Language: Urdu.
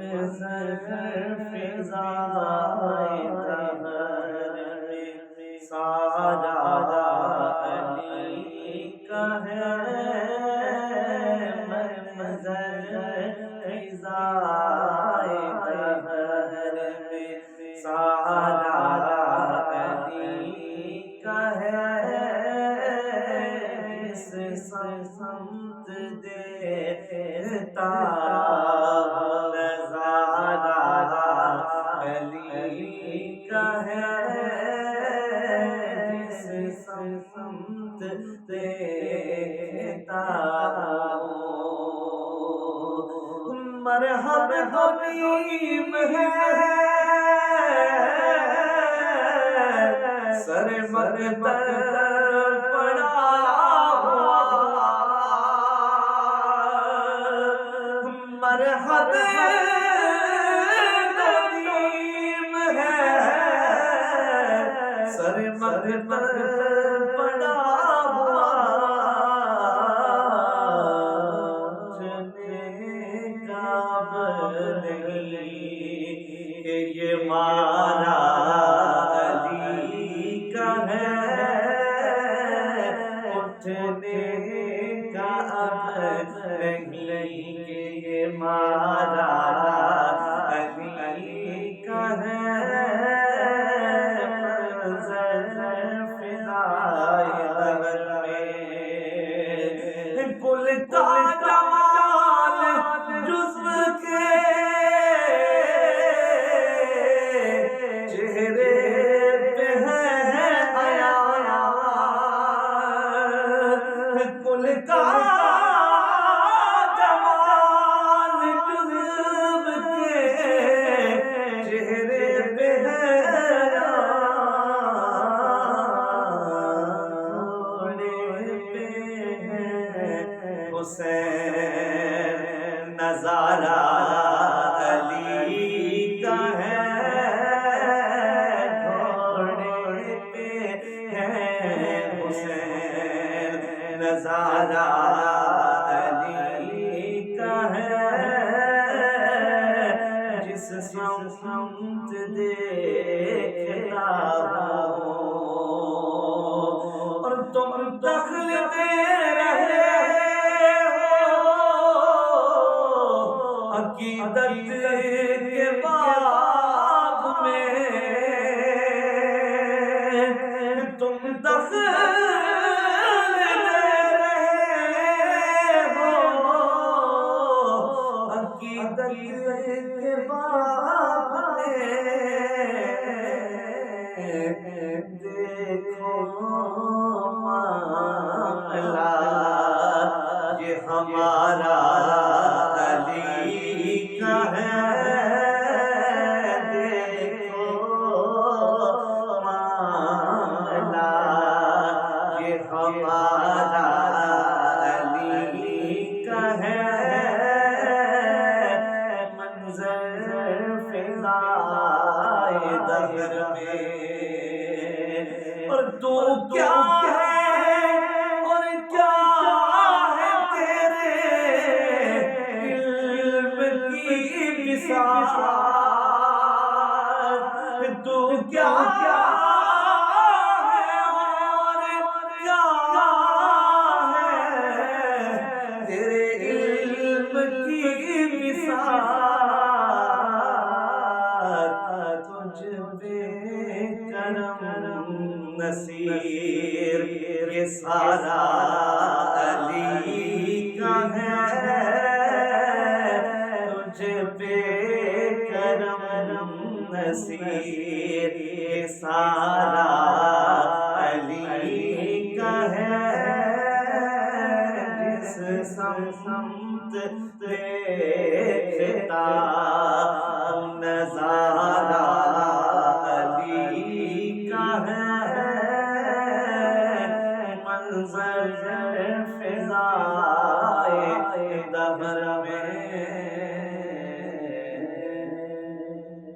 فضائے دہر میں سارا علی کا ہے منظر، فضائے دہر میں سارا علی کا ہے، جس سمت دیتا نظارہ علی کا ہے، جس سمت دیتا مرحب حبیب ہے سر مقدر پڑا ہوا، مرحب حبیب ہے سر مقدر پڑا ہوا، کہ یہ مارا علی کا ہے، اٹھنے کا اب نہیں، کہ یہ مارا علی کا ہے، منظر فضائے دہر میں کل کا جمال جزو کے چہرے پہ ہے عیاں، کل کا جمال جزو کے چہرے پہ ہے حسین نظارہ علی کا ہے، گھوڑے پہ ہے حسین نظارہ علی کا ہے، جس سمت دیکھتا ہو، اور تم دخل دے رہے عقیدت کے باب میں، تم دخل دے رہے ہو عقیدت کے باب میں، دیکھو معاملہ یہ ہمارا علی کا ہے، دیکھو معاملہ یہ ہمارا علی کا ہے، منظر فضائے دہر میں، اور تو کیا تو کیا ہے اور کیا ہے تیرے علم کی مثال، تجھ بے کرم نصیر یہ سارا علی کا ہے، تجھ بے کرم نصیر یہ سارا علی کا ہے، جس سمت دیکھتا نظارہ علی کا ہے،